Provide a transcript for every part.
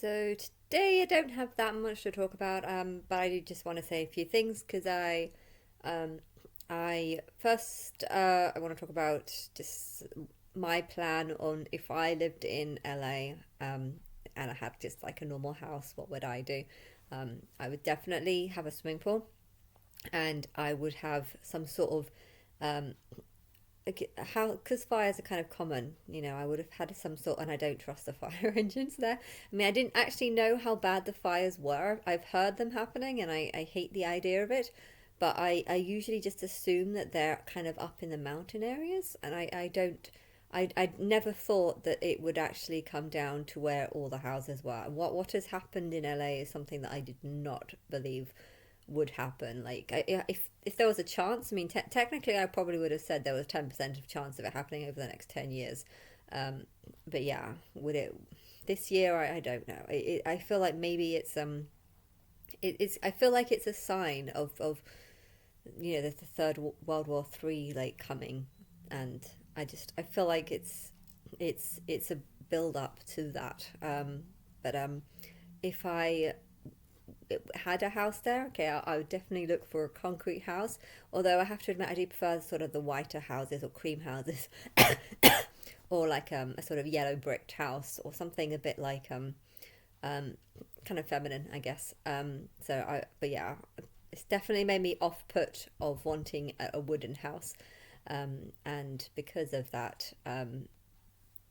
So today I don't have that much to talk about, but I do just want to say a few things because um, I want to talk about just my plan on if I lived in LA, and I had just like a normal house, what would I do? I would definitely have a swimming pool, and I would have some sort of um, how because fires are kind of common, I would have had some sort, and I don't trust the fire engines there. I mean, I didn't actually know how bad the fires were. I've heard them happening, and I hate the idea of it, but I usually just assume that they're kind of up in the mountain areas, and I don't. I never thought that it would actually come down to where all the houses were. What has happened in LA is something that I did not believe would happen. Like, if there was a chance, I mean, technically, I probably would have said there was 10% of chance of it happening over the next 10 years. Um, but yeah, would it this year? I don't know. I feel like maybe it's. I feel like it's a sign of the third World War Three like coming, and I feel like it's a build up to that. But if I had a house there, okay, I would definitely look for a concrete house. Although I have to admit, I do prefer sort of the whiter houses or cream houses, or like a sort of yellow bricked house or something a bit like um, kind of feminine, I guess. But yeah, it's definitely made me off put of wanting a wooden house, and because of that,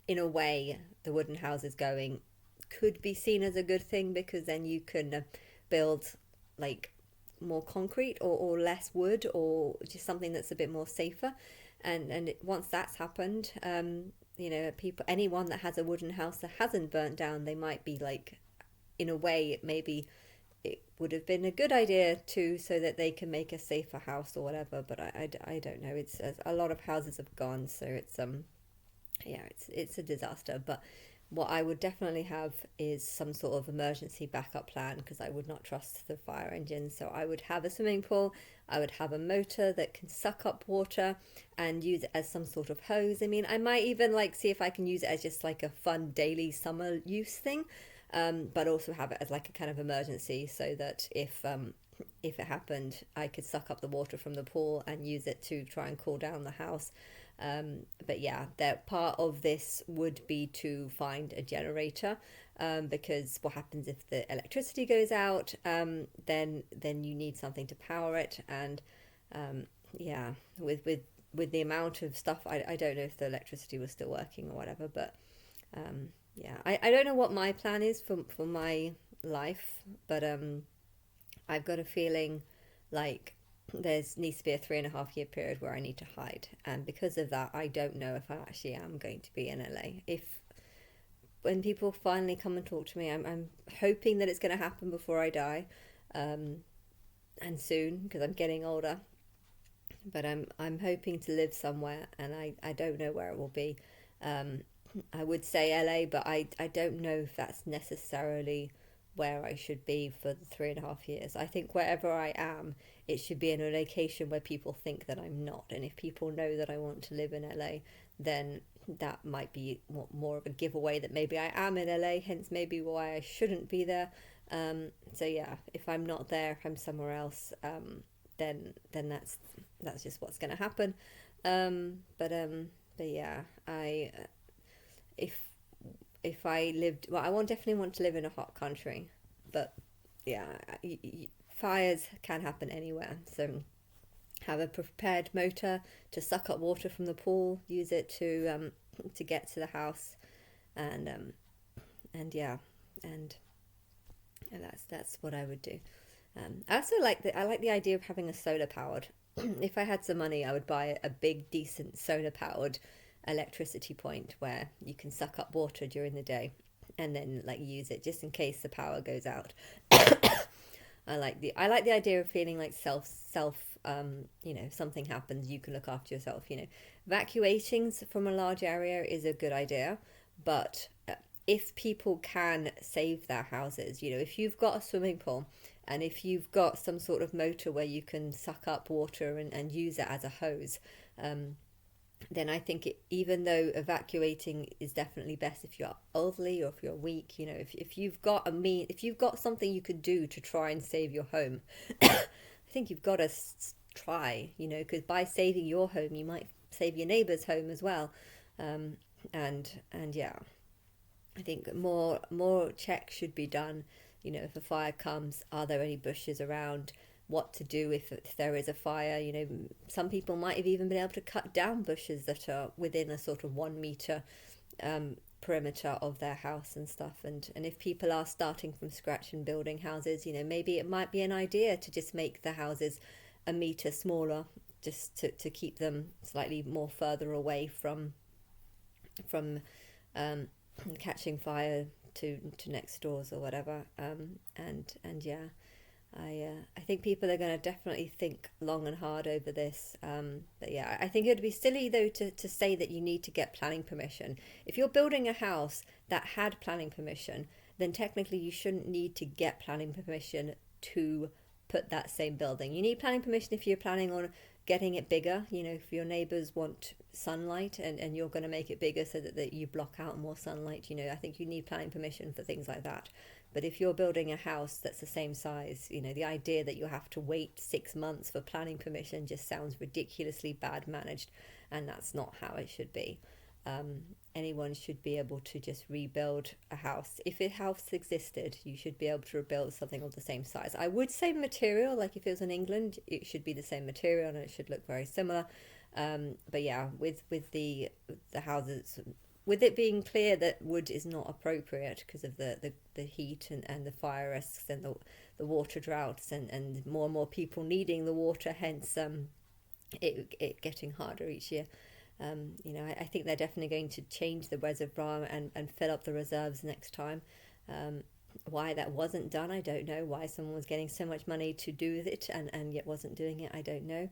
in a way, the wooden house is going could be seen as a good thing because then you can build like more concrete or less wood or just something that's a bit more safer. And once that's happened, people, anyone that has a wooden house that hasn't burnt down, they might be like, in a way, maybe it would have been a good idea to so that they can make a safer house or whatever. But I don't know. It's a lot of houses have gone, so it's a disaster. But what I would definitely have is some sort of emergency backup plan because I would not trust the fire engine. So I would have a swimming pool, I would have a motor that can suck up water and use it as some sort of hose. I mean, I might even like see if I can use it as just like a fun daily summer use thing, but also have it as like a kind of emergency so that if it happened, I could suck up the water from the pool and use it to try and cool down the house. But yeah, that part of this would be to find a generator, because what happens if the electricity goes out? Then you need something to power it, and yeah, with the amount of stuff, I don't know if the electricity was still working or whatever, but yeah, I don't know what my plan is for my life, but I've got a feeling like there's needs to be a 3.5 year period where I need to hide, and because of that, I don't know if I actually am going to be in LA. If when people finally come and talk to me, I'm hoping that it's going to happen before I die, um, and soon because I'm getting older. But I'm hoping to live somewhere, and I don't know where it will be. Um, I would say LA, but I don't know if that's necessarily where I should be for the 3.5 years. I think wherever I am, it should be in a location where people think that I'm not. And if people know that I want to live in LA, then that might be more of a giveaway that maybe I am in LA, hence maybe why I shouldn't be there. So yeah, if I'm not there, if I'm somewhere else, then that's just what's going to happen. But yeah, I if if I lived, well, I won't definitely want to live in a hot country, but yeah, fires can happen anywhere. So have a prepared motor to suck up water from the pool, use it to get to the house, and and yeah, and and that's what I would do. I also I like the idea of having a solar powered. If I had some money, I would buy a big, decent solar powered electricity point where you can suck up water during the day and then like use it just in case the power goes out. I like the idea of feeling like self if something happens, you can look after yourself. Evacuating from a large area is a good idea, but if people can save their houses, if you've got a swimming pool and if you've got some sort of motor where you can suck up water and use it as a hose, um, then I think even though evacuating is definitely best if you're elderly or if you're weak, if you've got if you've got something you could do to try and save your home, I think you've got to try, because by saving your home, you might save your neighbour's home as well. Um, and yeah, I think more checks should be done. If a fire comes, are there any bushes around? What to do if there is a fire? Some people might have even been able to cut down bushes that are within a sort of 1 meter perimeter of their house and stuff. And if people are starting from scratch and building houses, maybe it might be an idea to just make the houses a meter smaller, just to keep them slightly more further away from um, catching fire to next doors or whatever. And yeah, I think people are going to definitely think long and hard over this. But yeah, I think it would be silly though to say that you need to get planning permission. If you're building a house that had planning permission, then technically you shouldn't need to get planning permission to put that same building. You need planning permission if you're planning on getting it bigger. If your neighbors want sunlight and you're going to make it bigger so that you block out more sunlight, I think you need planning permission for things like that. But if you're building a house that's the same size, the idea that you have to wait 6 months for planning permission just sounds ridiculously bad managed, and that's not how it should be. Anyone should be able to just rebuild a house. If a house existed, you should be able to rebuild something of the same size. I would say material, like if it was in England, it should be the same material and it should look very similar. But yeah, with the houses, with it being clear that wood is not appropriate because of the heat and the fire risks and the water droughts and more people needing the water, hence it getting harder each year. I think they're definitely going to change the reservoir and fill up the reserves next time. Why that wasn't done, I don't know. Why someone was getting so much money to do it and yet wasn't doing it, I don't know.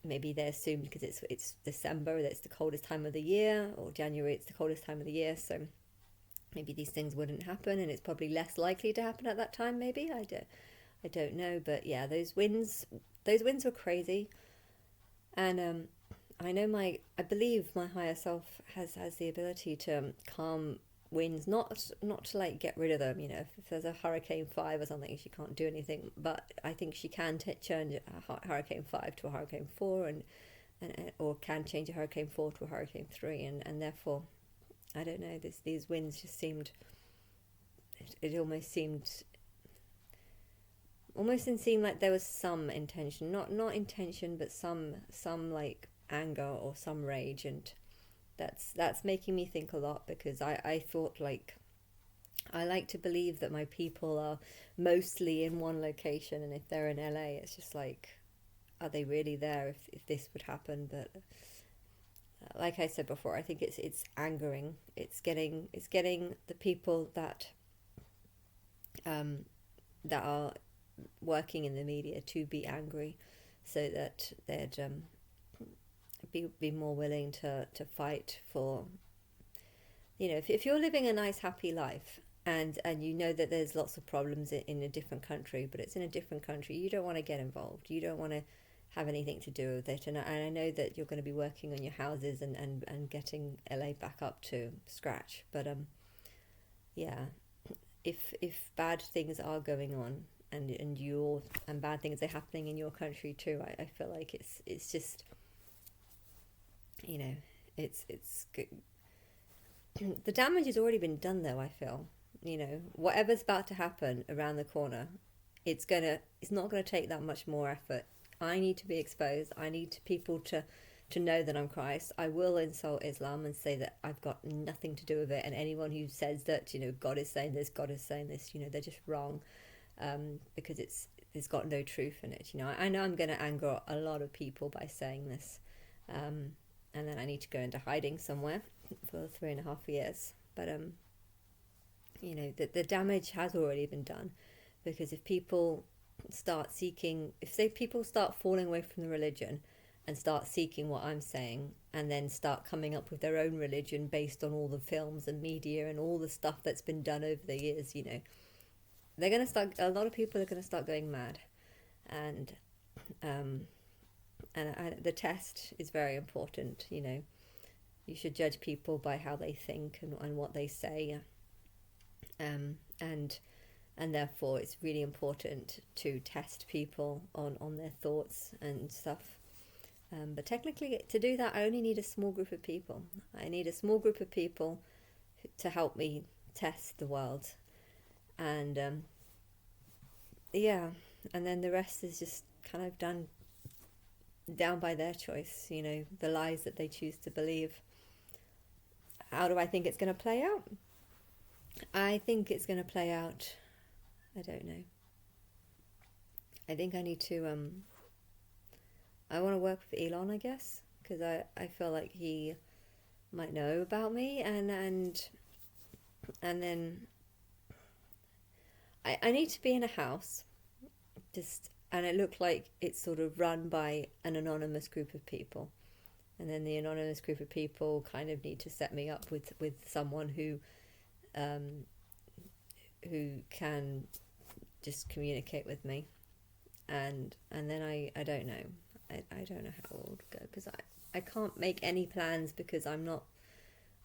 Maybe they assumed because it's December, that's the coldest time of the year, or January, it's the coldest time of the year, so maybe these things wouldn't happen, and it's probably less likely to happen at that time. Maybe I don't know, but yeah, those winds were crazy, and I know I believe my higher self has the ability to calm winds, not to like get rid of them. If there's a Hurricane 5 or something, she can't do anything. But I think she can change a Hurricane 5 to a Hurricane 4, and or can change a Hurricane 4 to a Hurricane 3, and therefore, I don't know. These winds just seemed. It almost seemed. Almost seemed like there was some intention, not intention, but some like anger or some rage, and that's making me think a lot, because I thought, like, I like to believe that my people are mostly in one location, and if they're in LA, it's just like, are they really there if this would happen? But like I said before, I think it's angering. It's getting the people that that are working in the media to be angry, so that they'd be more willing to fight for, if you're living a nice happy life, and you know that there's lots of problems in a different country, but it's in a different country, you don't want to get involved, you don't want to have anything to do with it. And I know that you're going to be working on your houses and getting LA back up to scratch, but yeah, if bad things are going on, and bad things are happening in your country too, I feel like it's just, it's good. The damage has already been done though, I feel. Whatever's about to happen around the corner, it's not gonna take that much more effort. I need to be exposed. I need people to know that I'm Christ. I will insult Islam and say that I've got nothing to do with it, and anyone who says that, God is saying this, they're just wrong, because it's got no truth in it. I know I'm going to anger a lot of people by saying this, and then I need to go into hiding somewhere for 3.5 years. But the damage has already been done, because if people start falling away from the religion and start seeking what I'm saying, and then start coming up with their own religion based on all the films and media and all the stuff that's been done over the years, they're going to start, a lot of people are going to start going mad. And And the test is very important. You should judge people by how they think and what they say, and therefore it's really important to test people on their thoughts and stuff. But technically, to do that, I only need a small group of people. I need a small group of people to help me test the world, and yeah, and then the rest is just kind of done down by their choice. The lies that they choose to believe. How do I think it's going to play out? I think it's going to play out. I don't know. I think I need to. I want to work with Elon, I guess, because I feel like he might know about me, and then I need to be in a house, and it looked like it's sort of run by an anonymous group of people, and then the anonymous group of people kind of need to set me up with someone who can just communicate with me, and then I don't know. I don't know how it would go, because I can't make any plans, because I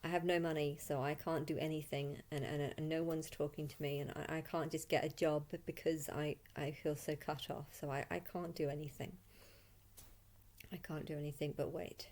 have no money, so I can't do anything, and no one's talking to me, and I can't just get a job because I feel so cut off, so I can't do anything. I can't do anything but wait.